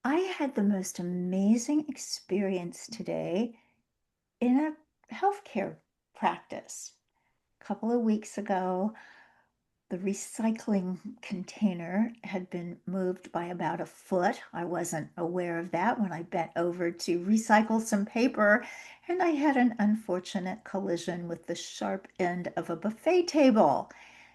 I had the most amazing experience today in a healthcare practice. A couple of weeks ago, the recycling container had been moved by about a foot. I wasn't aware of that when I bent over to recycle some paper, and I had an unfortunate collision with the sharp end of a buffet table.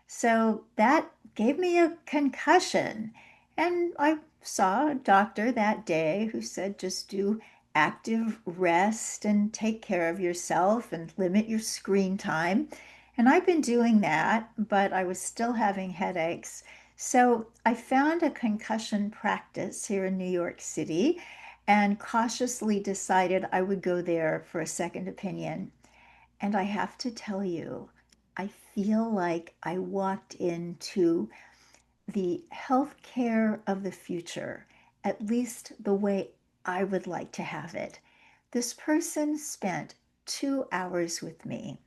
So that gave me a concussion. And I saw a doctor that day who said just do active rest and take care of yourself and limit your screen time. And I've been doing that, but I was still having headaches. So I found a concussion practice here in New York City and cautiously decided I would go there for a second opinion. And I have to tell you, I feel like I walked into the healthcare of the future, at least the way I would like to have it. This person spent 2 hours with me.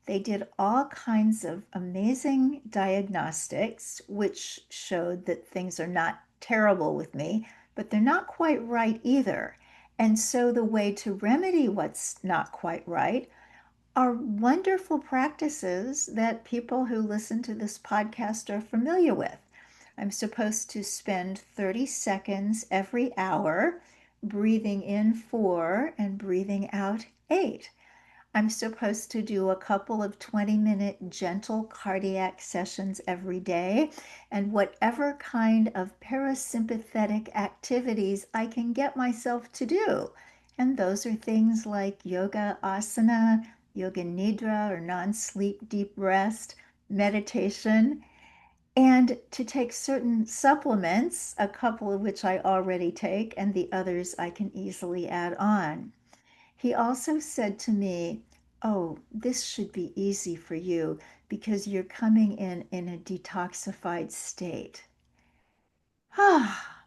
They did all kinds of amazing diagnostics, which showed that things are not terrible with me, but they're not quite right either. And so the way to remedy what's not quite right are wonderful practices that people who listen to this podcast are familiar with. I'm supposed to spend 30 seconds every hour breathing in 4 and breathing out 8. I'm supposed to do a couple of 20-minute gentle cardiac sessions every day and whatever kind of parasympathetic activities I can get myself to do. And those are things like yoga asana, yoga nidra or non-sleep deep rest, meditation, and to take certain supplements, a couple of which I already take, and the others I can easily add on. He also said to me, "Oh, this should be easy for you because you're coming in a detoxified state." Ah,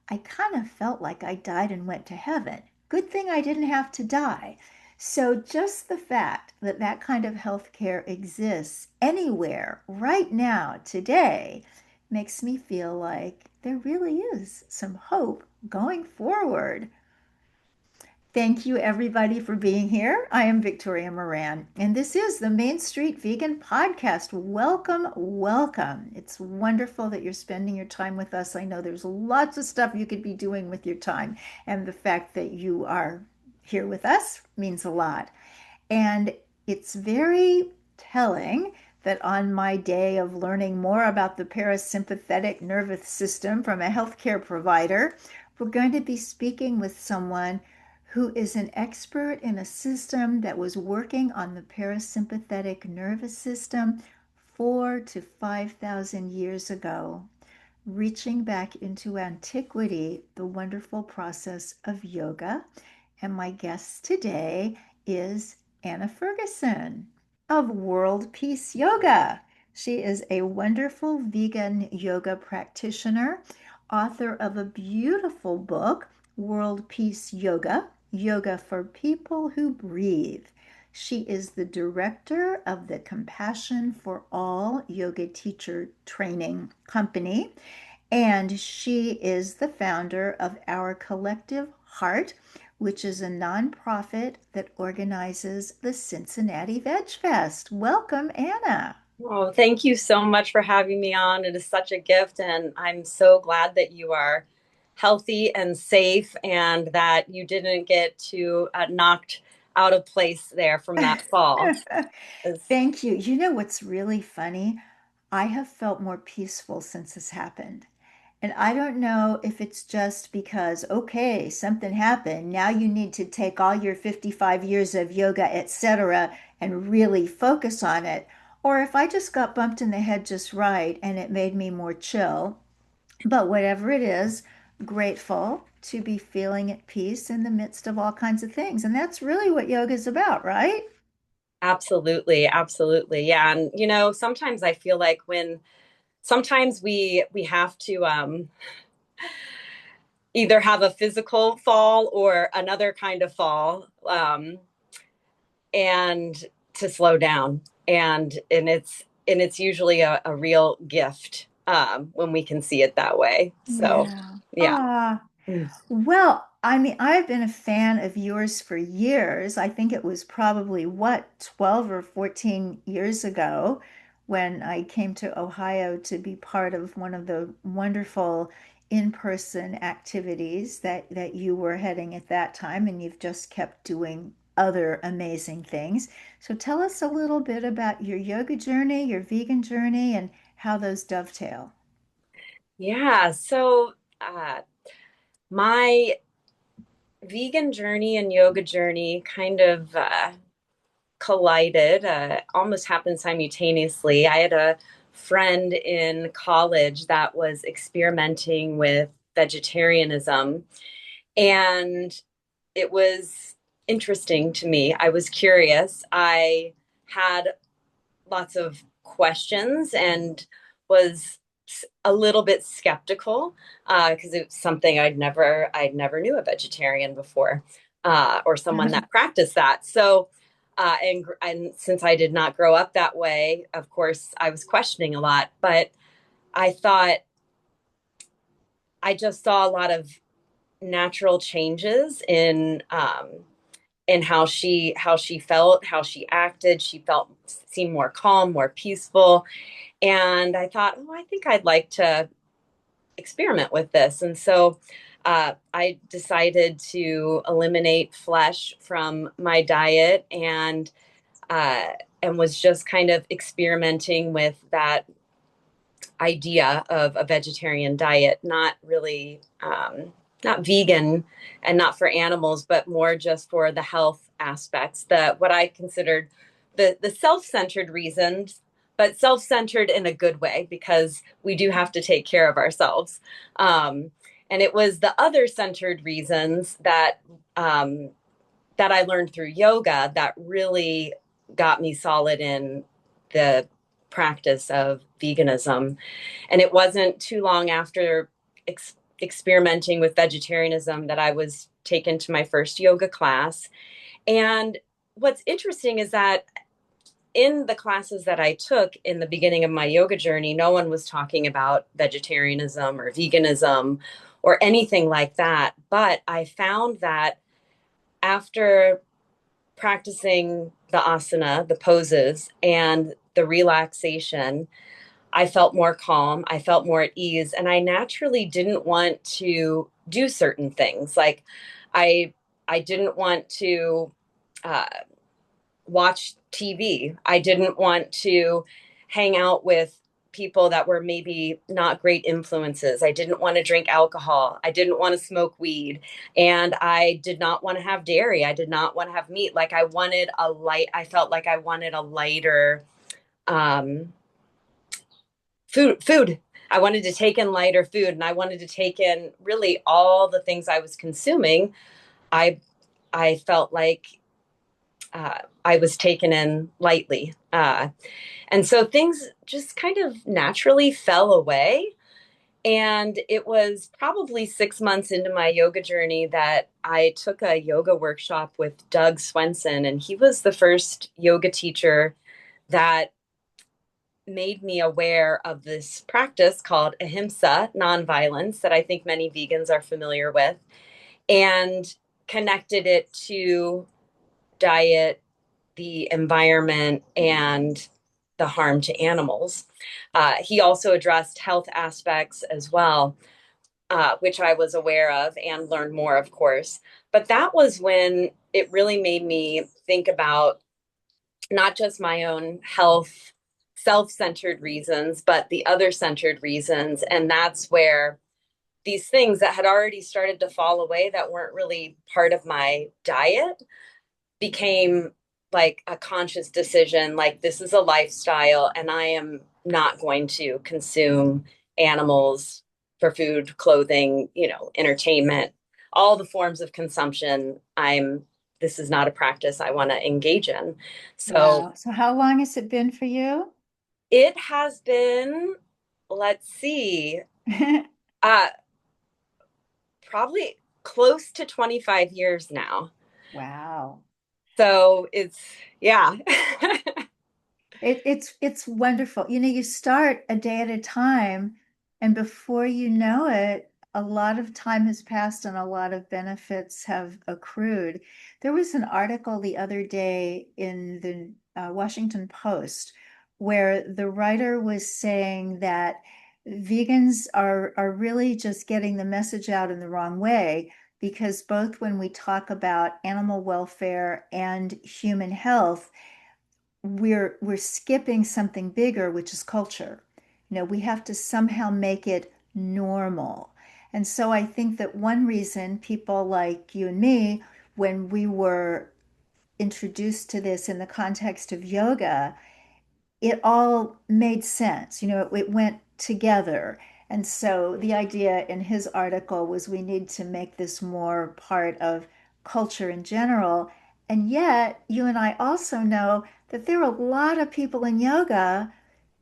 I kind of felt like I died and went to heaven. Good thing I didn't have to die. So, just the fact that that kind of healthcare exists anywhere right now, today, makes me feel like there really is some hope going forward. Thank you, everybody, for being here. I am Victoria Moran, and this is the Main Street Vegan Podcast. Welcome, welcome. It's wonderful that you're spending your time with us. I know there's lots of stuff you could be doing with your time, and the fact that you are here with us means a lot. And it's very telling that on my day of learning more about the parasympathetic nervous system from a healthcare provider, we're going to be speaking with someone who is an expert in a system that was working on the parasympathetic nervous system 4 to 5,000 years ago, reaching back into antiquity, the wonderful process of yoga. And my guest today is Anna Ferguson of World Peace Yoga. She is a wonderful vegan yoga practitioner, author of a beautiful book, World Peace Yoga, Yoga for People Who Breathe. She is the director of the Compassion for All Yoga Teacher Training Company, and she is the founder of Our Collective Heart, which is a nonprofit that organizes the Cincinnati Veg Fest. Welcome, Anna. Oh, thank you so much for having me on. It is such a gift, and I'm so glad that you are healthy and safe and that you didn't get too knocked out of place there from that fall. It's Thank you. You know what's really funny? I have felt more peaceful since this happened. And I don't know if it's just because, okay, something happened. Now you need to take all your 55 years of yoga, etc., and really focus on it. Or if I just got bumped in the head just right and it made me more chill. But whatever it is, grateful to be feeling at peace in the midst of all kinds of things. And that's really what yoga is about, right? absolutely, absolutely. Yeah. And sometimes I feel like when sometimes we have to either have a physical fall or another kind of fall. And to slow down. And it's and it's usually a real gift when we can see it that way. So, Yeah. yeah. Ah. Mm. Well, I mean, I've been a fan of yours for years. I think it was probably, what, 12 or 14 years ago when I came to Ohio to be part of one of the wonderful in-person activities that you were heading at that time, and you've just kept doing other amazing things. So tell us a little bit about your yoga journey, your vegan journey, and how those dovetail. Yeah. So, my vegan journey and yoga journey kind of collided, almost happened simultaneously. I had a friend in college that was experimenting with vegetarianism, and it was interesting to me. I was curious. I had lots of questions and was a little bit skeptical because it was something I'd never knew a vegetarian before or someone that practiced that. So and since I did not grow up that way, of course I was questioning a lot. But I thought I just saw a lot of natural changes in how she felt, how she acted. She felt seemed more calm, more peaceful. And I thought, oh, I think I'd like to experiment with this. And so I decided to eliminate flesh from my diet uh, and was just kind of experimenting with that idea of a vegetarian diet, not really, not vegan and not for animals, but more just for the health aspects, the what I considered the self-centered reasons, but self-centered in a good way because we do have to take care of ourselves. And it was the other centered reasons that I learned through yoga that really got me solid in the practice of veganism. And it wasn't too long after experimenting with vegetarianism that I was taken to my first yoga class. And what's interesting is that in the classes that I took in the beginning of my yoga journey, no one was talking about vegetarianism or veganism or anything like that. But I found that after practicing the asana, the poses, and the relaxation, I felt more calm. I felt more at ease. And I naturally didn't want to do certain things. Like I, I didn't want to uh, watch TV. I didn't want to hang out with people that were maybe not great influences. I didn't want to drink alcohol. I didn't want to smoke weed. And I did not want to have dairy. I did not want to have meat. Like I felt like I wanted a lighter um, food. I wanted to take in lighter food and I wanted to take in really all the things I was consuming. I I felt like I was taken in lightly. And so things just kind of naturally fell away. And it was probably 6 months into my yoga journey that I took a yoga workshop with Doug Swenson. And he was the first yoga teacher that made me aware of this practice called Ahimsa, nonviolence, that I think many vegans are familiar with, and connected it to diet, the environment, and the harm to animals. He also addressed health aspects as well, which I was aware of and learned more, of course. But that was when it really made me think about not just my own health, self centered reasons, but the other centered reasons. And that's where these things that had already started to fall away that weren't really part of my diet became like a conscious decision, like this is a lifestyle and I am not going to consume animals for food, clothing, entertainment, all the forms of consumption. This is not a practice I want to engage in. So Wow. So how long has it been for you? it has been, let's see, uh probably close to 25 years now. Wow. So it's, yeah. It's wonderful. You know, you start a day at a time, and before you know it, a lot of time has passed and a lot of benefits have accrued. There was an article the other day in the Washington Post where the writer was saying that vegans are really just getting the message out in the wrong way because both when we talk about animal welfare and human health, we're skipping something bigger, which is culture. You know, we have to somehow make it normal. And so I think that one reason people like you and me, when we were introduced to this in the context of yoga, it all made sense. You know, it went together. And so the idea in his article was we need to make this more part of culture in general. And yet, you and I also know that there are a lot of people in yoga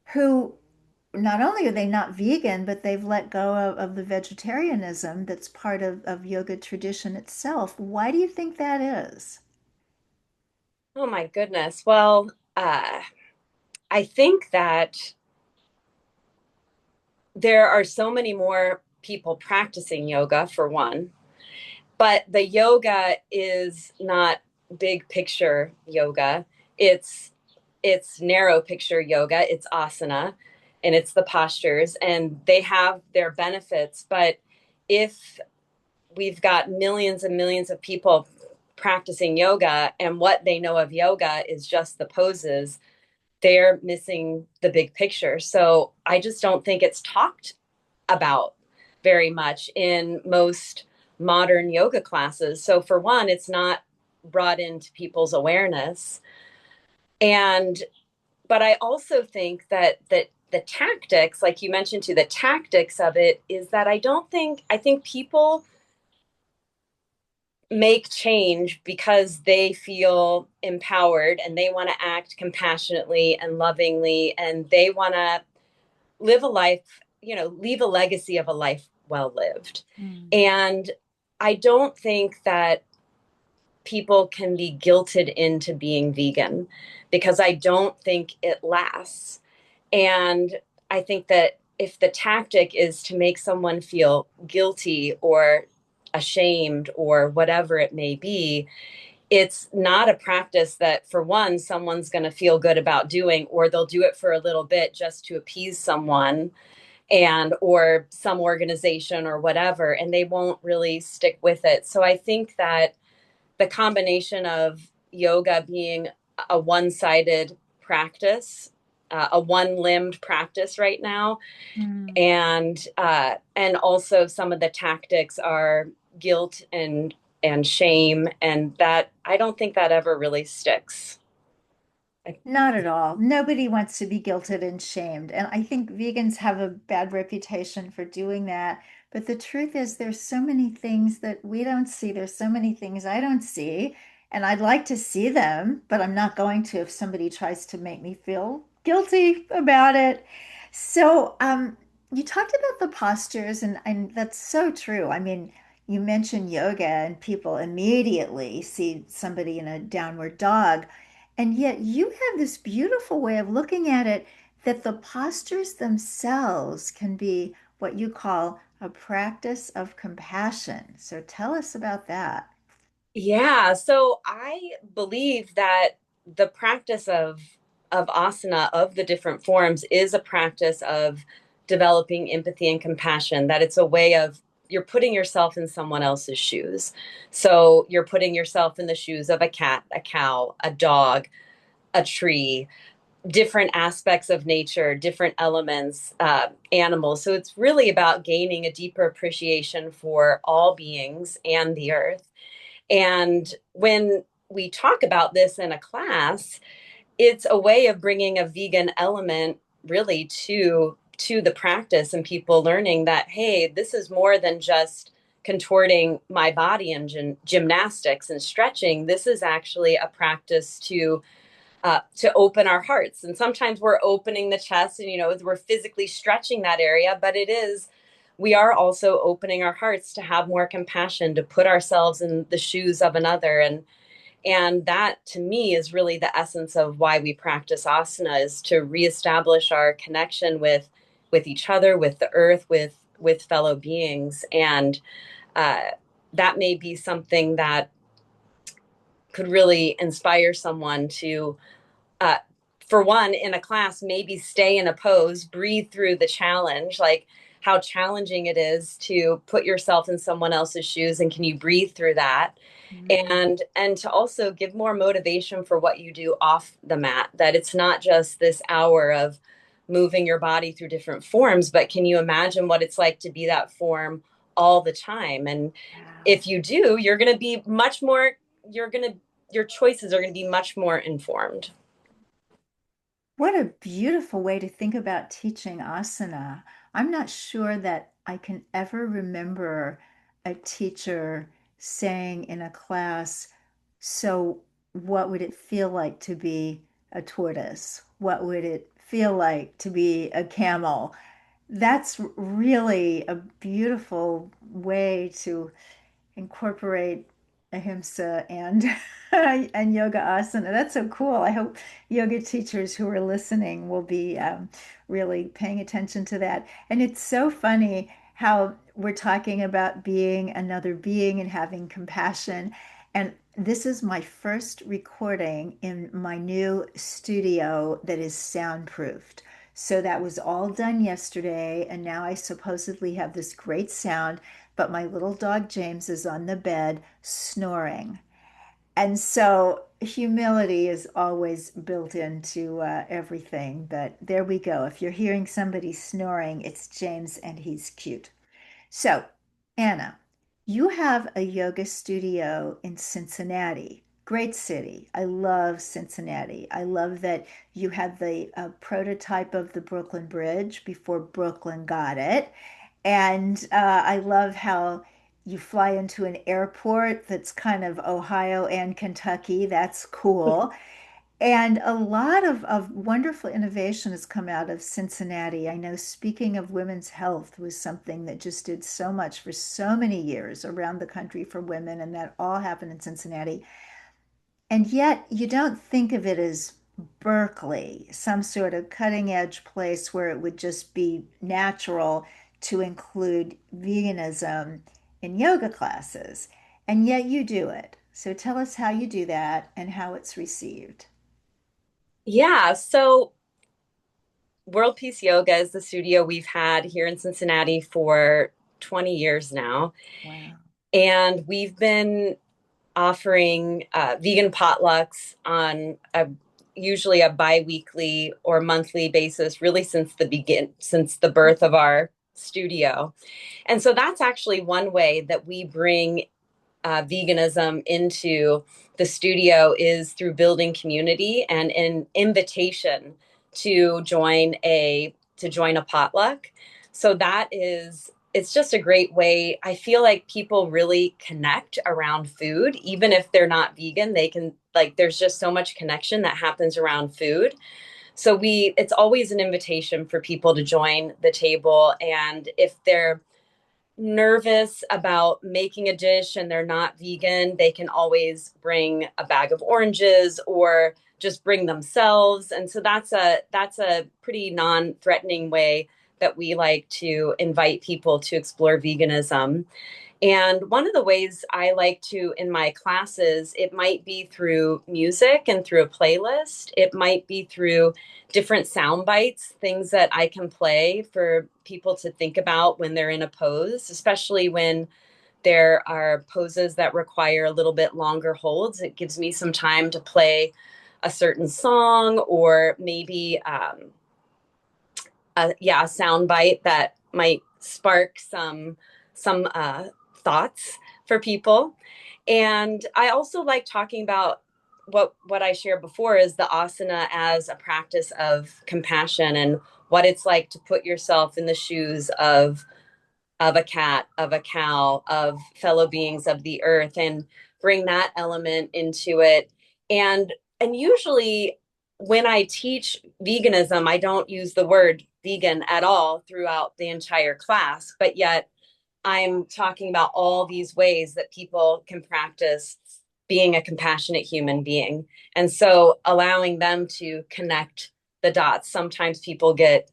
who not only are they not vegan, but they've let go of the vegetarianism that's part of yoga tradition itself. Why do you think that is? Oh my goodness. Well, I think that there are so many more people practicing yoga, for one, but the yoga is not big picture yoga. It's it's narrow picture yoga, it's asana, and it's the postures, and they have their benefits. But if we've got millions and millions of people practicing yoga and what they know of yoga is just the poses, they're missing the big picture. So I just don't think it's talked about very much in most modern yoga classes. So for one, it's not brought into people's awareness. And but I also think that the tactics, like you mentioned too, the tactics of it is that I think people make change because they feel empowered and they want to act compassionately and lovingly, and they want to live a life, you know, leave a legacy of a life well lived. Mm. And I don't think that people can be guilted into being vegan because I don't think it lasts. And I think that if the tactic is to make someone feel guilty or ashamed or whatever it may be, it's not a practice that, for one, someone's going to feel good about doing, or they'll do it for a little bit just to appease someone and or some organization or whatever, and they won't really stick with it. So I think that the combination of yoga being a one-sided practice, a one-limbed practice right now, Mm. and also some of the tactics are guilt and shame, and that I don't think that ever really sticks. Not at all. Nobody wants to be guilted and shamed. And I think vegans have a bad reputation for doing that. But the truth is, there's so many things that we don't see. There's so many things I don't see. And I'd like to see them, but I'm not going to if somebody tries to make me feel guilty about it. So, you talked about the postures, and that's so true. I mean, you mentioned yoga, and people immediately see somebody in a downward dog. And yet you have this beautiful way of looking at it that the postures themselves can be what you call a practice of compassion. So tell us about that. Yeah, so I believe that the practice of asana, of the different forms, is a practice of developing empathy and compassion, that it's a way of you're putting yourself in someone else's shoes. So you're putting yourself in the shoes of a cat, a cow, a dog, a tree, different aspects of nature, different elements, animals. So it's really about gaining a deeper appreciation for all beings and the earth. And when we talk about this in a class, it's a way of bringing a vegan element really to the practice, and people learning that, hey, this is more than just contorting my body in gymnastics and stretching. This is actually a practice to open our hearts. And sometimes we're opening the chest, and we're physically stretching that area, but we are also opening our hearts to have more compassion, to put ourselves in the shoes of another. And that to me is really the essence of why we practice asana, is to reestablish our connection with each other, with the earth, with fellow beings. And uh, that may be something that could really inspire someone to, uh, for one, in a class, maybe stay in a pose, breathe through the challenge, like how challenging it is to put yourself in someone else's shoes, and can you breathe through that? Mm. And to also give more motivation for what you do off the mat, that it's not just this hour of moving your body through different forms, but can you imagine what it's like to be that form all the time? And Wow. if you do, you're going to be much more, you're going to, your choices are going to be much more informed. What a beautiful way to think about teaching asana. I'm not sure that I can ever remember a teacher saying in a class, so what would it feel like to be a tortoise? What would it feel like to be a camel? That's really a beautiful way to incorporate Ahimsa and and yoga asana. That's so cool. I hope yoga teachers who are listening will be really paying attention to that. And it's so funny how we're talking about being another being and having compassion. And this is my first recording in my new studio that is soundproofed. So that was all done yesterday, and now I supposedly have this great sound, but my little dog James is on the bed snoring. And so humility is always built into everything. But there we go. If you're hearing somebody snoring, it's James and he's cute. So, Anna, you have a yoga studio in Cincinnati. Great city. I love Cincinnati. I love that you had the prototype of the Brooklyn Bridge before Brooklyn got it. And I love how you fly into an airport that's kind of Ohio and Kentucky. That's cool. And a lot of wonderful innovation has come out of Cincinnati. I know speaking of women's health was something that just did so much for so many years around the country for women, and that all happened in Cincinnati. And yet you don't think of it as Berkeley, some sort of cutting edge place where it would just be natural to include veganism in yoga classes. And yet you do it. So tell us how you do that and how it's received. Yeah. So World Peace Yoga is the studio we've had here in Cincinnati for 20 years now. Wow. And we've been offering vegan potlucks on usually a bi-weekly or monthly basis, really since the birth of our studio. And so that's actually one way that we bring veganism into the studio, is through building community and an invitation to join a potluck. So that is, it's just a great way. I feel like people really connect around food, even if they're not vegan. They can, like, there's just so much connection that happens around food. So it's always an invitation for people to join the table. And if they're nervous about making a dish and they're not vegan, they can always bring a bag of oranges or just bring themselves. And so that's a pretty non-threatening way that we like to invite people to explore veganism. And one of the ways I like to, in my classes, it might be through music and through a playlist. It might be through different sound bites, things that I can play for people to think about when they're in a pose, especially when there are poses that require a little bit longer holds. It gives me some time to play a certain song, or maybe a sound bite that might spark some thoughts for people. And I also like talking about what I shared before, is the asana as a practice of compassion, and what it's like to put yourself in the shoes of a cat, of a cow, of fellow beings of the earth, and bring that element into it. And usually when I teach veganism, I don't use the word vegan at all throughout the entire class, but yet I'm talking about all these ways that people can practice being a compassionate human being. And so allowing them to connect the dots. Sometimes people get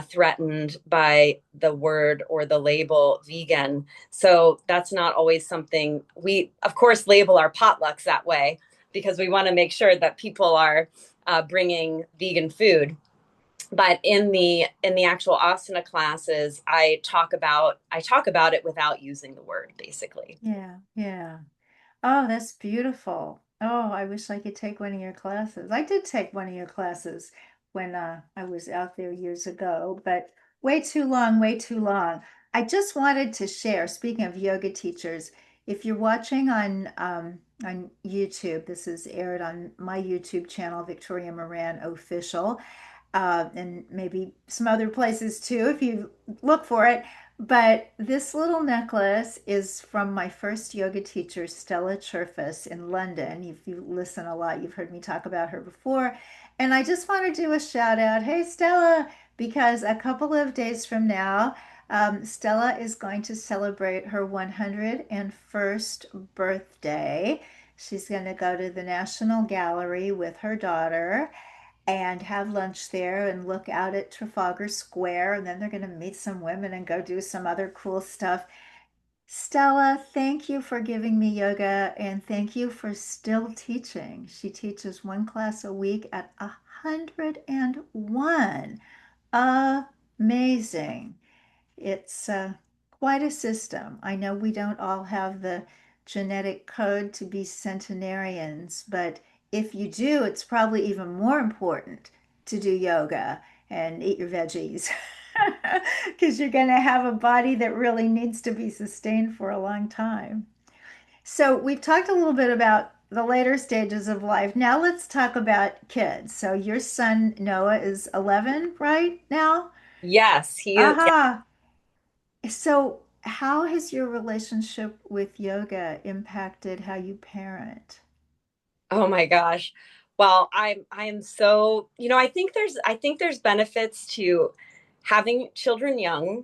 threatened by the word or the label vegan. So that's not always something we, of course, label our potlucks that way because we want to make sure that people are bringing vegan food. But in the actual asana classes, I talk about it without using the word, basically. Yeah, yeah. Oh, that's beautiful. Oh, I wish I could take one of your classes. I did take one of your classes when I was out there years ago, but way too long, way too long. I just wanted to share, speaking of yoga teachers, if you're watching on YouTube, this is aired on my YouTube channel, Victoria Moran Official, and maybe some other places too if you look for it. But this little necklace is from my first yoga teacher, Stella Churfus in London. If you listen a lot, you've heard me talk about her before. And I just want to do a shout out. Hey, Stella, because a couple of days from now, Stella is going to celebrate her 101st birthday. She's going to go to the National Gallery with her daughter and have lunch there and look out at Trafalgar Square. And then they're going to meet some women and go do some other cool stuff. Stella, thank you for giving me yoga and thank you for still teaching. She teaches one class a week at 101. Amazing. It's quite a system. I know we don't all have the genetic code to be centenarians, but if you do, it's probably even more important to do yoga and eat your veggies because you're going to have a body that really needs to be sustained for a long time. So, we've talked a little bit about the later stages of life. Now, let's talk about kids. So, your son Noah is 11 right now? Yes, he is. Aha. So, how has your relationship with yoga impacted how you parent? Oh my gosh. Well, I am so, I think there's benefits to having children young,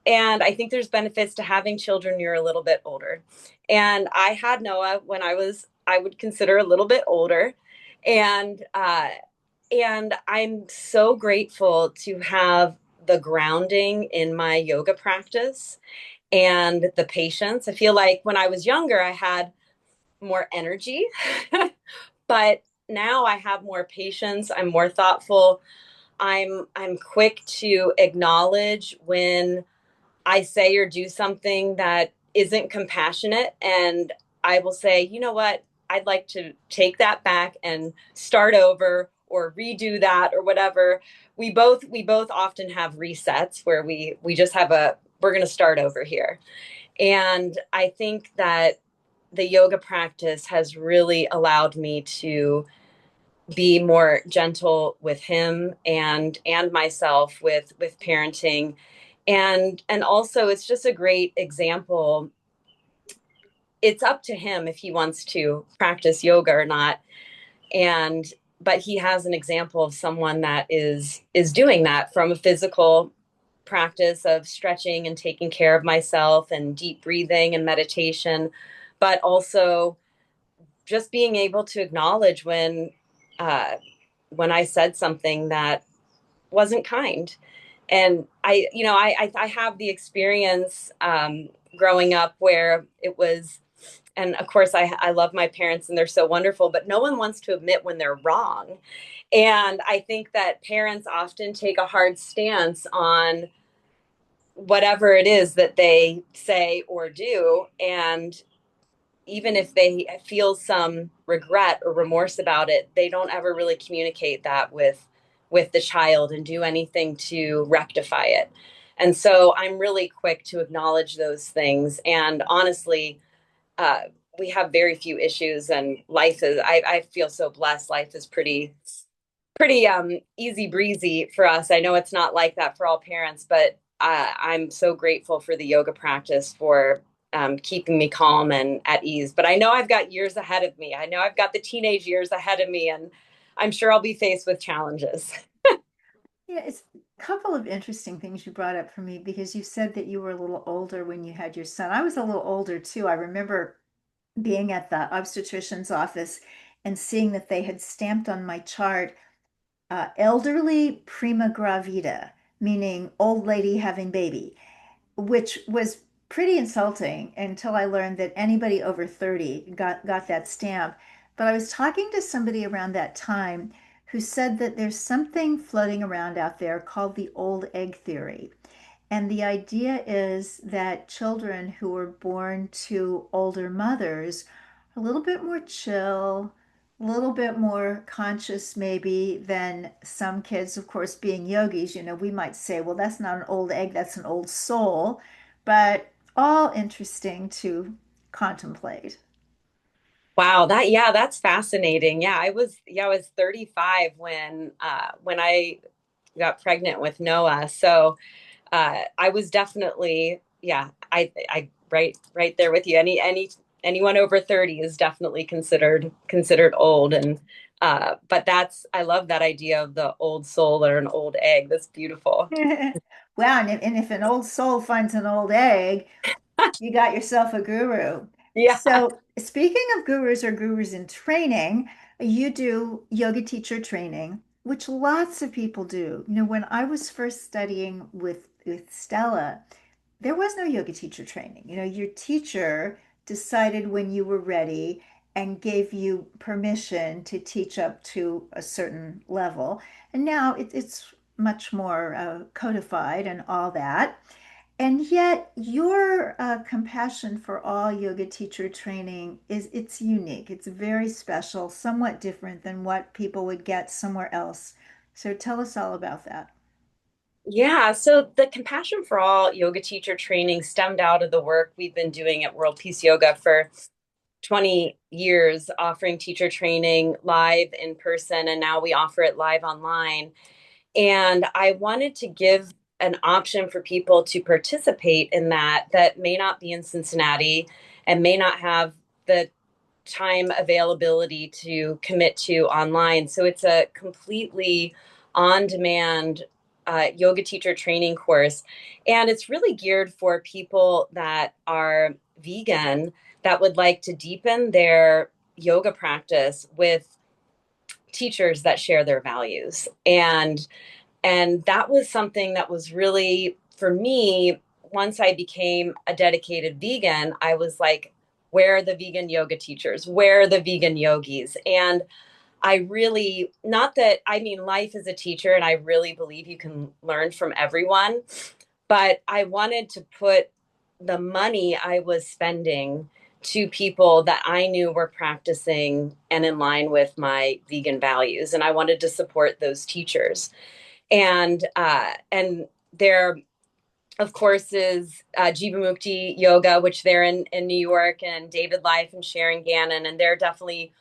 and I think there's benefits to having children you're a little bit older. And I had Noah when I would consider a little bit older. And I'm so grateful to have the grounding in my yoga practice and the patience. I feel like when I was younger, I had more energy. But now I have more patience. I'm more thoughtful. I'm quick to acknowledge when I say or do something that isn't compassionate, and I will say, you know what? I'd like to take that back and start over or redo that or whatever. We both often have resets where we just have a we're going to start over here. And I think that the yoga practice has really allowed me to be more gentle with him and myself with parenting. And also it's just a great example. It's up to him if he wants to practice yoga or not. And but he has an example of someone that is doing that from a physical practice of stretching and taking care of myself and deep breathing and meditation, but also just being able to acknowledge uh, when I said something that wasn't kind. And I have the experience growing up where it was, and of course I love my parents and they're so wonderful, but no one wants to admit when they're wrong. And I think that parents often take a hard stance on whatever it is that they say or do. And even if they feel some regret or remorse about it, they don't ever really communicate that with the child and do anything to rectify it. And so I'm really quick to acknowledge those things. And honestly, uh, we have very few issues, and life is. I feel so blessed. Life is pretty easy breezy for us. I know it's not like that for all parents, but I'm so grateful for the yoga practice for keeping me calm and at ease. But I know I've got years ahead of me. I know I've got the teenage years ahead of me, and I'm sure I'll be faced with challenges. Yeah, it's a couple of interesting things you brought up for me because you said that you were a little older when you had your son. I was a little older too. I remember being at the obstetrician's office and seeing that they had stamped on my chart elderly prima gravida, meaning old lady having baby, which was pretty insulting until I learned that anybody over 30 got that stamp. But I was talking to somebody around that time who said that there's something floating around out there called the old egg theory. And the idea is that children who were born to older mothers are a little bit more chill, a little bit more conscious, maybe, than some kids. Of course, being yogis, we might say, well, that's not an old egg, that's an old soul. But all interesting to contemplate. Wow, that's fascinating. I was 35 when I got pregnant with Noah. So I was definitely, I right there with you. Anyone over 30 is definitely considered old. And but I love that idea of the old soul or an old egg. That's beautiful. Wow, and if an old soul finds an old egg, you got yourself a guru. Yeah. So, speaking of gurus or gurus in training, you do yoga teacher training, which lots of people do. When I was first studying with Stella, there was no yoga teacher training. Your teacher decided when you were ready and gave you permission to teach up to a certain level. And now it's much more codified and all that. And yet, your compassion for all yoga teacher training it's unique. It's very special, somewhat different than what people would get somewhere else. So tell us all about that. Yeah, so the Compassion for All yoga teacher training stemmed out of the work we've been doing at World Peace Yoga for 20 years, offering teacher training live in person, and now we offer it live online. And I wanted to give an option for people to participate in that may not be in Cincinnati and may not have the time availability to commit to online. So it's a completely on demand yoga teacher training course. And it's really geared for people that are vegan that would like to deepen their yoga practice with teachers that share their values. And that was something that was really for me. Once I became a dedicated vegan, I was like, where are the vegan yoga teachers? Where are the vegan yogis? And I really, not that, I mean, life is a teacher, and I really believe you can learn from everyone. But I wanted to put the money I was spending to people that I knew were practicing and in line with my vegan values. And I wanted to support those teachers. And there, of course, is Jivamukti Yoga, which they're in New York, and David Life and Sharon Gannon, and they're definitely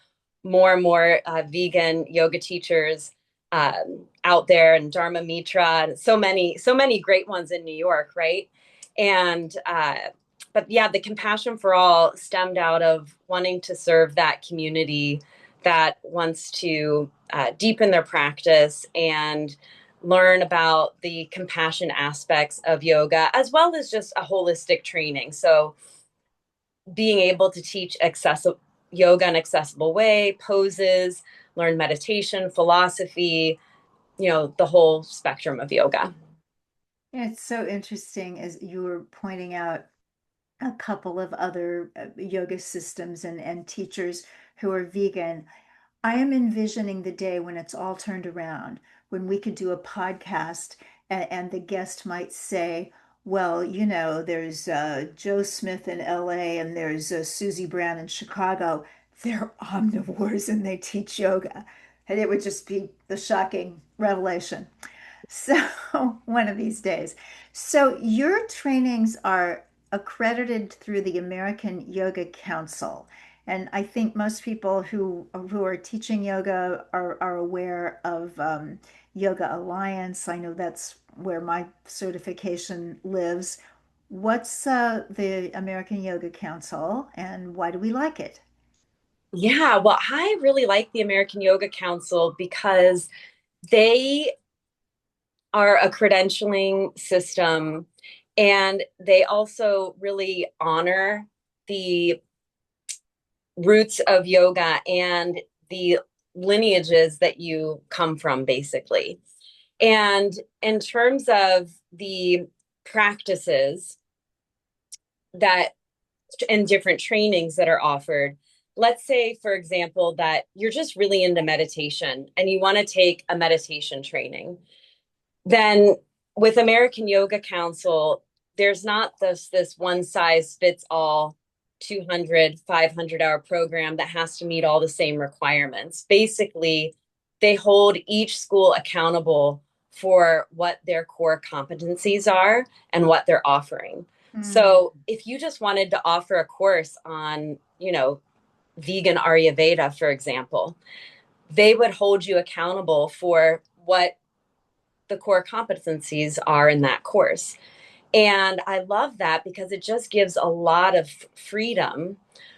more and more vegan yoga teachers out there, and Dharma Mitra, and so many great ones in New York, right? And but yeah, the Compassion for All stemmed out of wanting to serve that community that wants to deepen their practice and learn about the compassion aspects of yoga, as well as just a holistic training. So being able to teach accessible yoga in an accessible way, poses, learn meditation, philosophy, the whole spectrum of yoga. Yeah, it's so interesting as you were pointing out a couple of other yoga systems and teachers who are vegan. I am envisioning the day when it's all turned around, when we could do a podcast and the guest might say, well, there's Joe Smith in LA and there's Susie Brown in Chicago. They're omnivores and they teach yoga. And it would just be the shocking revelation. So, one of these days. So, your trainings are accredited through the American Yoga Council. And I think most people who are teaching yoga are aware of Yoga Alliance. I know that's where my certification lives. What's the American Yoga Council and why do we like it? Yeah, well, I really like the American Yoga Council because they are a credentialing system, and they also really honor the roots of yoga and the lineages that you come from, basically. And in terms of the practices that and different trainings that are offered, let's say, for example, that you're just really into meditation and you want to take a meditation training, then with American Yoga Council, there's not this one size fits all 200, 500 hour program that has to meet all the same requirements. Basically, they hold each school accountable for what their core competencies are and what they're offering. Mm. So if you just wanted to offer a course on, vegan Ayurveda, for example, they would hold you accountable for what the core competencies are in that course. And I love that because it just gives a lot of freedom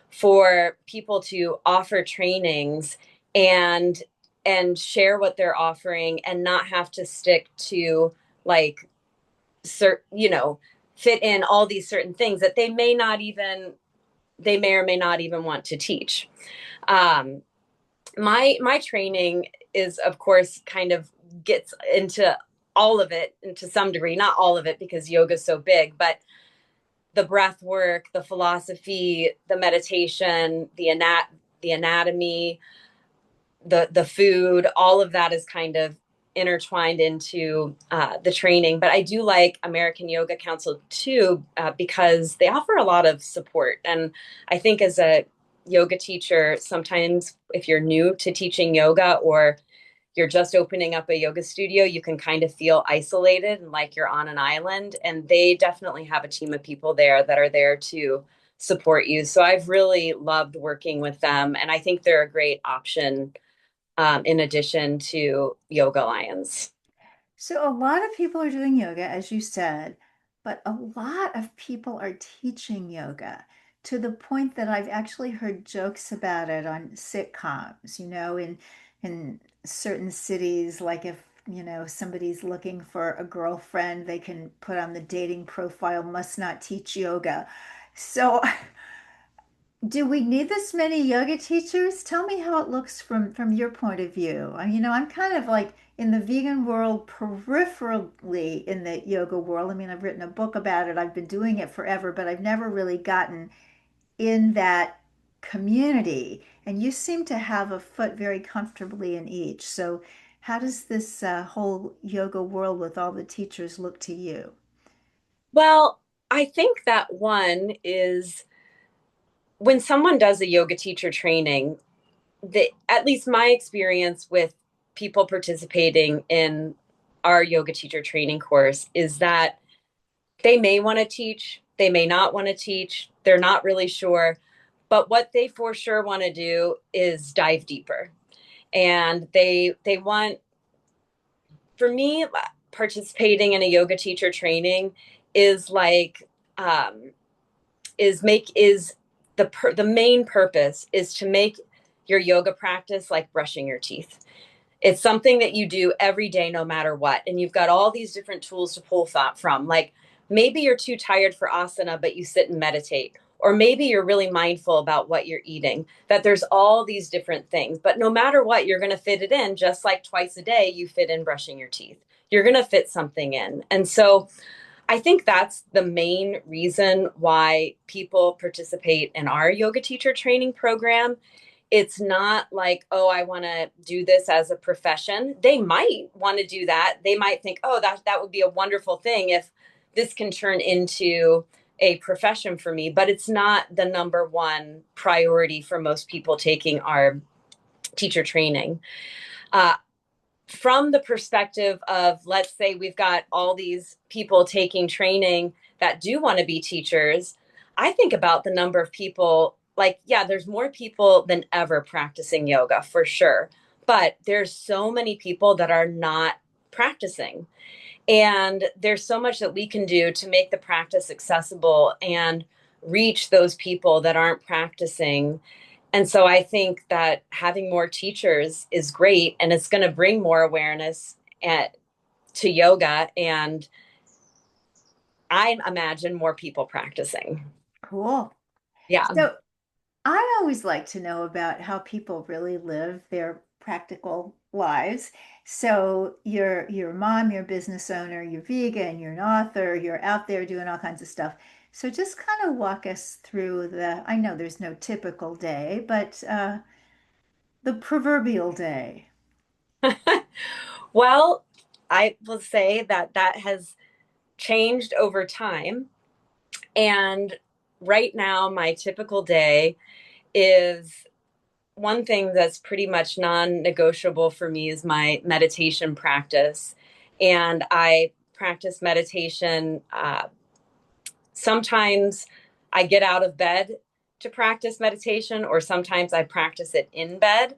for people to offer trainings and and share what they're offering and not have to stick to like fit in all these certain things that they may or may not even want to teach. Um, my training is, of course, kind of gets into all of it, and to some degree, not all of it because yoga is so big, but the breath work, the philosophy, the meditation, the anatomy, the food, all of that is kind of intertwined into the training. But I do like American Yoga Council too, because they offer a lot of support. And I think as a yoga teacher, sometimes if you're new to teaching yoga or you're just opening up a yoga studio, you can kind of feel isolated and like you're on an island. And they definitely have a team of people there that are there to support you. So I've really loved working with them. And I think they're a great option, in addition to Yoga Lions. So a lot of people are doing yoga, as you said, but a lot of people are teaching yoga to the point that I've actually heard jokes about it on sitcoms, in certain cities, like if, somebody's looking for a girlfriend, they can put on the dating profile, must not teach yoga. So do we need this many yoga teachers? Tell me how it looks from your point of view. I'm kind of like in the vegan world, peripherally in the yoga world. I mean, I've written a book about it. I've been doing it forever, but I've never really gotten in that community. And you seem to have a foot very comfortably in each. So how does this whole yoga world with all the teachers look to you? Well, I think that one is when someone does a yoga teacher training, at least my experience with people participating in our yoga teacher training course is that they may want to teach, they may not want to teach, they're not really sure. But what they for sure want to do is dive deeper. And they want, for me, participating in a yoga teacher training is like is the main purpose is to make your yoga practice like brushing your teeth. It's something that you do every day, no matter what. And you've got all these different tools to pull thought from. Like maybe you're too tired for asana, but you sit and meditate. Or maybe you're really mindful about what you're eating, that there's all these different things. But no matter what, you're going to fit it in, just like twice a day, you fit in brushing your teeth. You're going to fit something in. And so I think that's the main reason why people participate in our yoga teacher training program. It's not like, oh, I want to do this as a profession. They might want to do that. They might think, oh, that would be a wonderful thing if this can turn into a profession for me. But it's not the number one priority for most people taking our teacher training. Uh, from the perspective of, let's say we've got all these people taking training that do want to be teachers, I think about the number of people, like, yeah, there's more people than ever practicing yoga for sure. But there's so many people that are not practicing. And there's so much that we can do to make the practice accessible and reach those people that aren't practicing. And so I think that having more teachers is great and it's going to bring more awareness to yoga and I imagine more people practicing. Cool. Yeah. So I always like to know about how people really live their practical lives. So you're a mom, you're a business owner, you're vegan, you're an author, you're out there doing all kinds of stuff. So just kind of walk us through I know there's no typical day, but the proverbial day. Well, I will say that that has changed over time. And right now, my typical day is one thing that's pretty much non negotiable for me is my meditation practice. And I practice meditation. Sometimes I get out of bed to practice meditation, or sometimes I practice it in bed.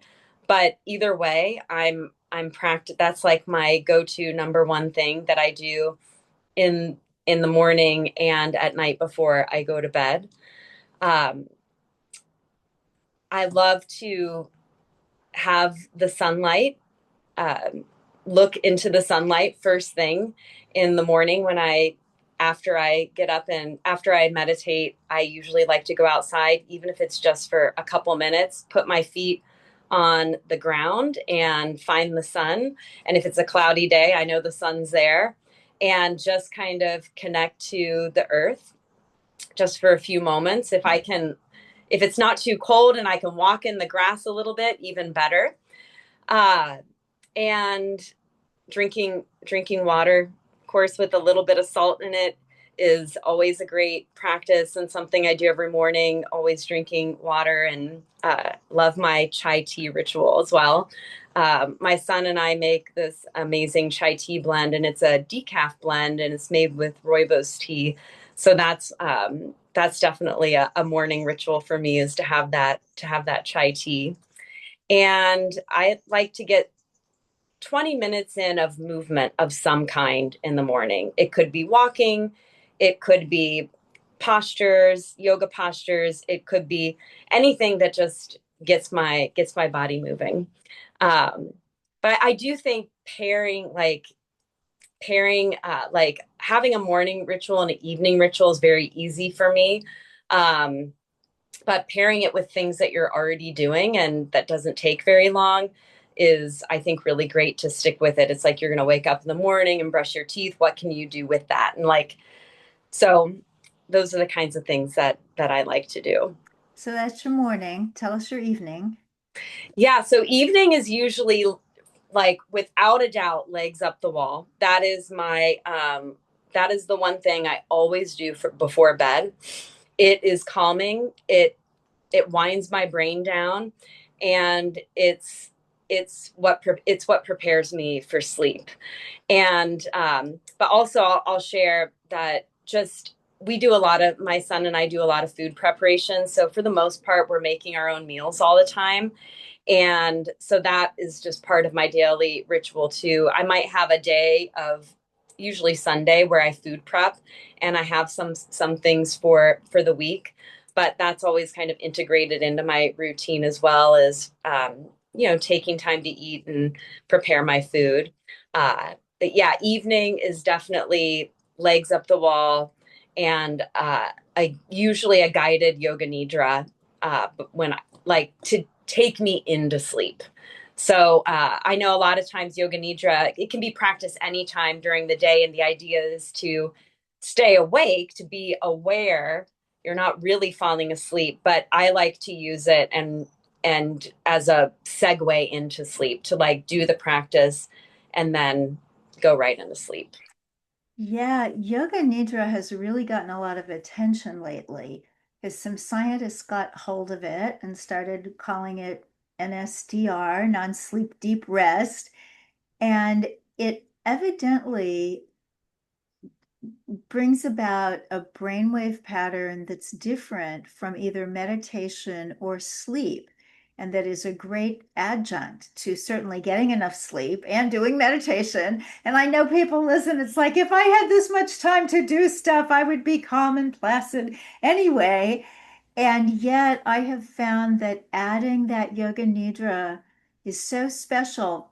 But either way, I'm practice. That's like my go-to number one thing that I do in in the morning and at night before I go to bed. Um, I love to have the sunlight, um, look into the sunlight first thing in the morning when after I get up and after I meditate, I usually like to go outside, even if it's just for a couple minutes, put my feet on the ground and find the sun. And if it's a cloudy day, I know the sun's there and just kind of connect to the earth just for a few moments. If it's not too cold and I can walk in the grass a little bit, even better. Uh, and drinking water, of course, with a little bit of salt in it is always a great practice and something I do every morning. Always drinking water and love my chai tea ritual as well. My son and I make this amazing chai tea blend, and it's a decaf blend, and it's made with rooibos tea. So that's definitely a morning ritual for me is to have that chai tea. And I like to get 20 minutes in of movement of some kind in the morning. It could be walking, it could be postures, yoga postures, it could be anything that just gets my body moving. Um, but I do think pairing like having a morning ritual and an evening ritual is very easy for me. Um, but pairing it with things that you're already doing and that doesn't take very long is, I think, really great to stick with it. It's like you're going to wake up in the morning and brush your teeth. What can you do with that? And like, so those are the kinds of things that I like to do. So that's your morning. Tell us your evening. Yeah, so evening is usually like without a doubt legs up the wall. That is the one thing I always do before bed. It is calming. It winds my brain down, and it's what prepares me for sleep. And but also I'll share that just we do a lot of my son and I do a lot of food preparation, so for the most part we're making our own meals all the time, and so that is just part of my daily ritual too. I might have a day of usually Sunday where I food prep and I have some things for the week, but that's always kind of integrated into my routine as well as taking time to eat and prepare my food. But yeah, evening is definitely legs up the wall and usually a guided yoga nidra when I like to take me into sleep. So I know a lot of times yoga nidra, it can be practiced anytime during the day. And the idea is to stay awake, to be aware you're not really falling asleep. But I like to use it and as a segue into sleep to like do the practice and then go right into sleep. Yeah, yoga nidra has really gotten a lot of attention lately because some scientists got hold of it and started calling it NSDR, non-sleep deep rest. And it evidently brings about a brainwave pattern that's different from either meditation or sleep. And that is a great adjunct to certainly getting enough sleep and doing meditation. And I know people listen, it's like, if I had this much time to do stuff, I would be calm and placid anyway. And yet I have found that adding that yoga nidra is so special.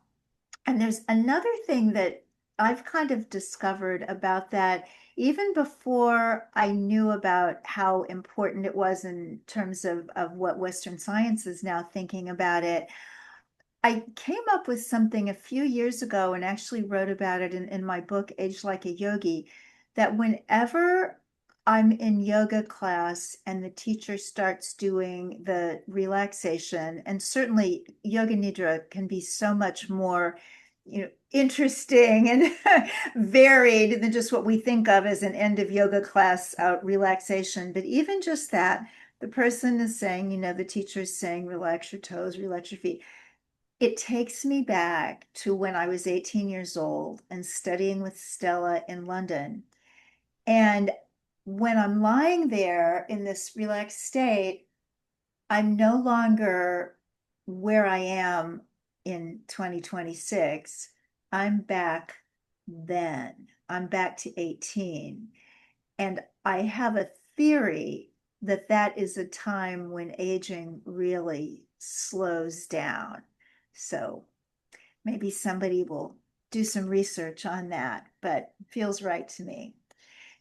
And there's another thing that I've kind of discovered about that even before I knew about how important it was in terms of what Western science is now thinking about it. I came up with something a few years ago and actually wrote about it in my book, Age Like a Yogi, that whenever I'm in yoga class and the teacher starts doing the relaxation, and certainly yoga nidra can be so much more, interesting and varied than just what we think of as an end of yoga class relaxation. But even just that, the person is saying, the teacher is saying, relax your toes, relax your feet. It takes me back to when I was 18 years old and studying with Stella in London. And when I'm lying there in this relaxed state, I'm no longer where I am in 2026. I'm back then. I'm back to 18. And I have a theory that that is a time when aging really slows down. So maybe somebody will do some research on that, but feels right to me.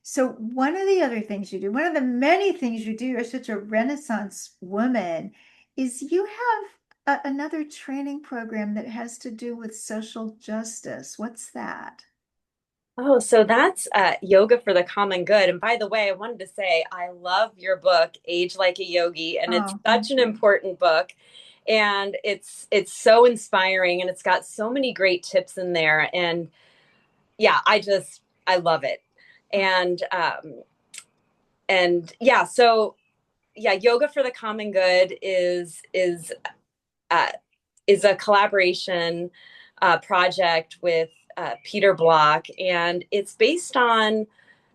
So one of the other things you do, one of the many things you do, you're such a Renaissance woman, is you have another training program that has to do with social justice. What's that? Oh, so that's Yoga for the Common Good. And by the way, I wanted to say I love your book, Age Like a Yogi, and it's Oh, such thank an you. important book. And it's so inspiring and it's got so many great tips in there. And yeah, I love it. And yeah, so yeah, Yoga for the Common Good uh, is a collaboration project with Peter Block, and it's based on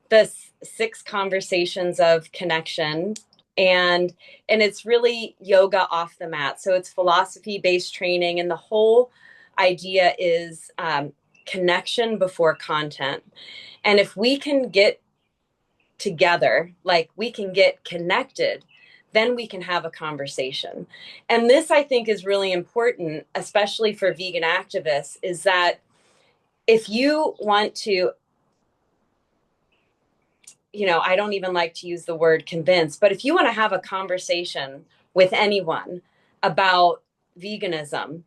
the six conversations of connection, and it's really yoga off the mat. So it's philosophy based training, and the whole idea is connection before content. And if we can get together, like we can get connected, then we can have a conversation. And this, I think, is really important, especially for vegan activists, is that if you want to, I don't even like to use the word convince, but if you want to have a conversation with anyone about veganism,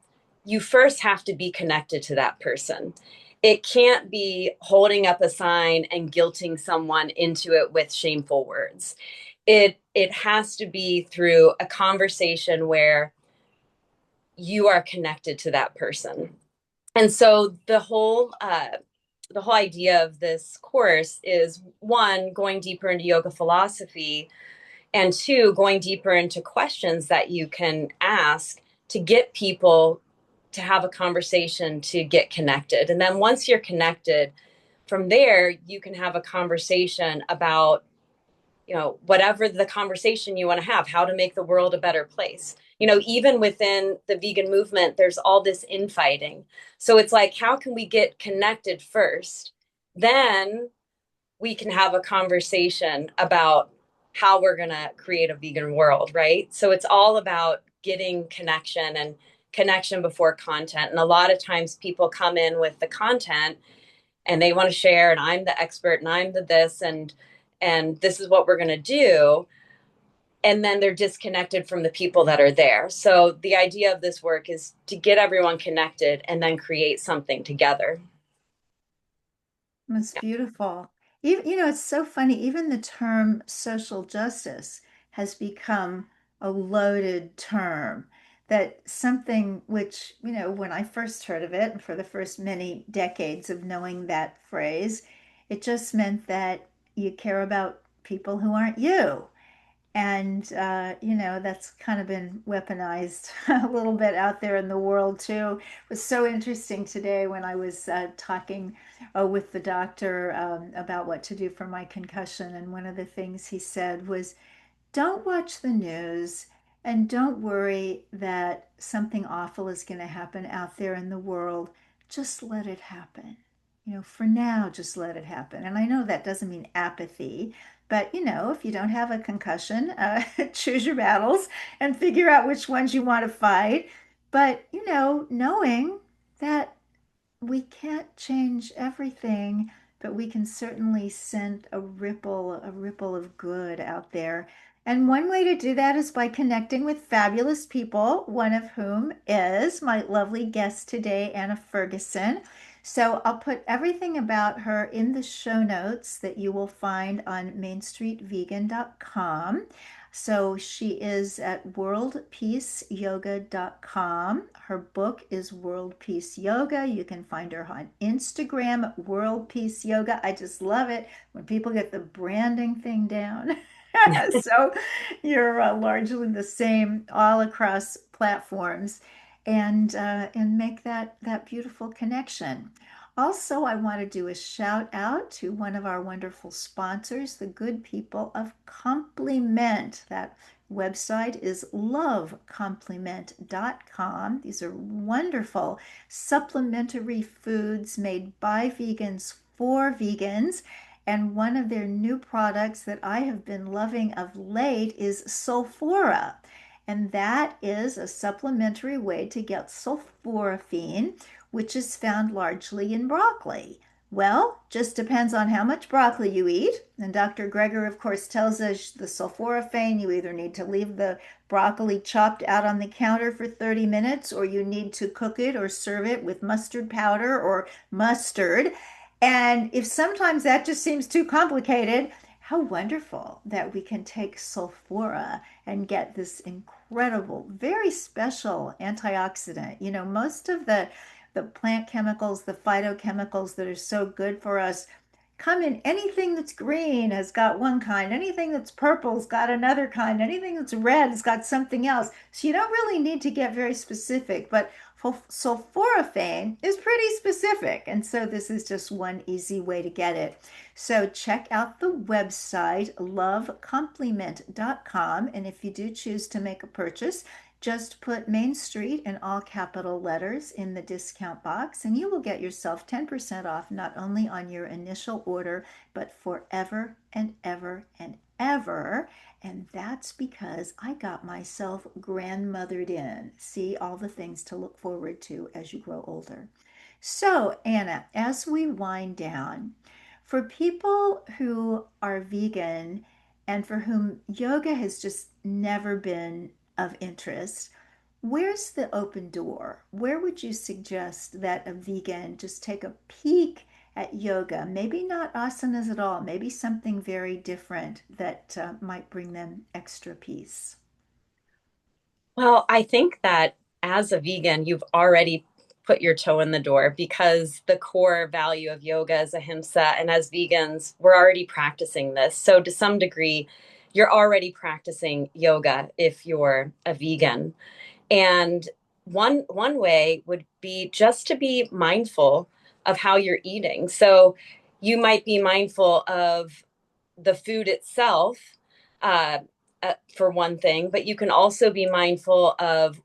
you first have to be connected to that person. It can't be holding up a sign and guilting someone into it with shameful words. It has to be through a conversation where you are connected to that person. And so the whole idea of this course is, one, going deeper into yoga philosophy, and two, going deeper into questions that you can ask to get people to have a conversation, to get connected. And then once you're connected, from there you can have a conversation about, whatever the conversation you want to have, how to make the world a better place. Even within the vegan movement, there's all this infighting. So it's like, how can we get connected first? Then we can have a conversation about how we're going to create a vegan world, right? So it's all about getting connection, and connection before content. And a lot of times people come in with the content and they want to share, and I'm the expert and I'm the this, and this is what we're going to do, and then they're disconnected from the people that are there. So the idea of this work is to get everyone connected and then create something together. It's beautiful. Even, it's so funny. Even the term social justice has become a loaded term. That something which, when I first heard of it, and for the first many decades of knowing that phrase, it just meant that you care about people who aren't you. And, that's kind of been weaponized a little bit out there in the world too. It was so interesting today when I was talking with the doctor about what to do for my concussion. And one of the things he said was, don't watch the news and don't worry that something awful is going to happen out there in the world. Just let it happen. For now, just let it happen. And I know that doesn't mean apathy, but if you don't have a concussion, choose your battles and figure out which ones you want to fight. But, knowing that we can't change everything, but we can certainly send a ripple of good out there. And one way to do that is by connecting with fabulous people, one of whom is my lovely guest today, Anna Ferguson. So I'll put everything about her in the show notes that you will find on mainstreetvegan.com. So she is at worldpeaceyoga.com. Her book is World Peace Yoga. You can find her on Instagram, World Peace Yoga. I just love it when people get the branding thing down. So you're largely the same all across platforms, and make that beautiful connection. Also, I want to do a shout out to one of our wonderful sponsors, the good people of Compliment. That website is lovecompliment.com. These are wonderful supplementary foods made by vegans for vegans. And one of their new products that I have been loving of late is sulfura. And that is a supplementary way to get sulforaphane, which is found largely in broccoli. Well, just depends on how much broccoli you eat. And Dr. Greger, of course, tells us the sulforaphane, you either need to leave the broccoli chopped out on the counter for 30 minutes, or you need to cook it or serve it with mustard powder or mustard. And if sometimes that just seems too complicated, how wonderful that we can take sulfura and get this incredible, very special antioxidant. Most of the plant chemicals, the phytochemicals that are so good for us come in. Anything that's green has got one kind, anything that's purple's got another kind, anything that's red has got something else. So you don't really need to get very specific, but sulforaphane is pretty specific. And so this is just one easy way to get it. So check out the website lovecompliment.com. And if you do choose to make a purchase, just put Main Street in all capital letters in the discount box, and you will get yourself 10% off not only on your initial order, but forever and ever and ever. And that's because I got myself grandmothered in. See, all the things to look forward to as you grow older. So, Anna, as we wind down, for people who are vegan and for whom yoga has just never been of interest, where's the open door? Where would you suggest that a vegan just take a peek at yoga? Maybe not asanas at all, maybe something very different that might bring them extra peace. Well, I think that as a vegan, you've already put your toe in the door because the core value of yoga is ahimsa. And as vegans, we're already practicing this. So to some degree, you're already practicing yoga if you're a vegan. And one way would be just to be mindful of how you're eating. So you might be mindful of the food itself, uh, for one thing, but you can also be mindful of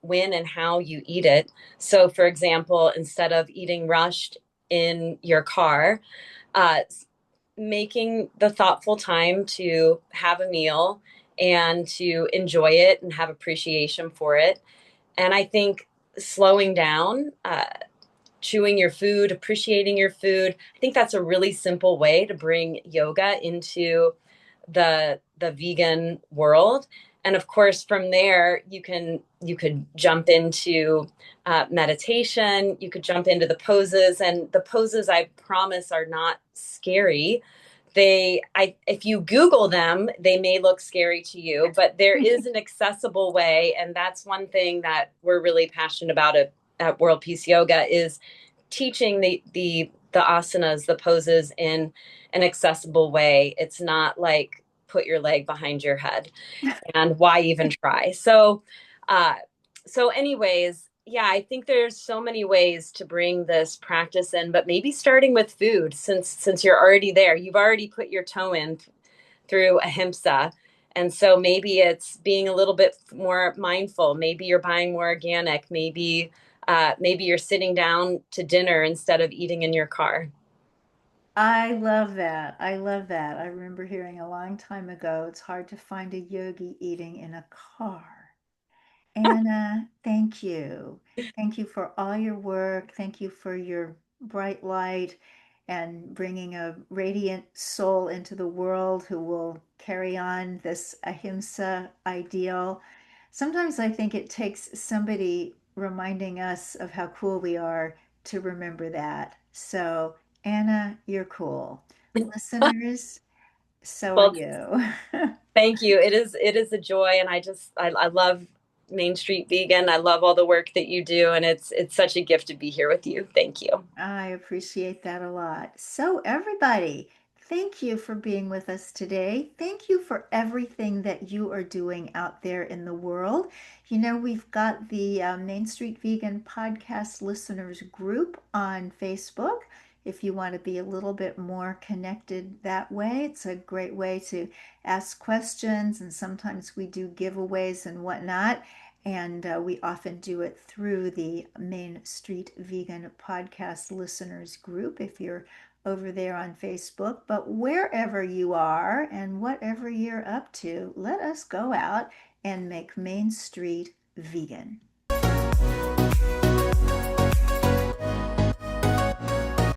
when and how you eat it. So, for example, instead of eating rushed in your car, uh, making the thoughtful time to have a meal and to enjoy it and have appreciation for it. And I think slowing down, chewing your food, appreciating your food. I think that's a really simple way to bring yoga into the vegan world. And of course, from there, you could jump into meditation. You could jump into the poses, and the poses I promise are not scary. If you Google them, they may look scary to you, but there is an accessible way, and that's one thing that we're really passionate about at World Peace Yoga is teaching the asanas, the poses in an accessible way. It's not like put your leg behind your head and why even try? Uh, anyways, yeah, I think there's so many ways to bring this practice in, but maybe starting with food, since you're already there, you've already put your toe in through Ahimsa. And so maybe it's being a little bit more mindful. Maybe you're buying more organic. Maybe you're sitting down to dinner instead of eating in your car. I love that. I love that. I remember hearing a long time ago, it's hard to find a yogi eating in a car. Anna, thank you. Thank you for all your work. Thank you for your bright light and bringing a radiant soul into the world who will carry on this Ahimsa ideal. Sometimes I think it takes somebody reminding us of how cool we are to remember that. So, Anna, you're cool. Listeners, so are Well, you. thank you. It is a joy, and I love Main Street Vegan. I love all the work that you do, and it's such a gift to be here with you. Thank you. I appreciate that a lot. So, everybody, thank you for being with us today. Thank you for everything that you are doing out there in the world. You know, we've got the Main Street Vegan Podcast Listeners group on Facebook. If you want to be a little bit more connected that way, it's a great way to ask questions, and sometimes we do giveaways and whatnot. And we often do it through the Main Street Vegan Podcast Listeners group if you're over there on Facebook. But wherever you are and whatever you're up to, let us go out and make Main Street vegan.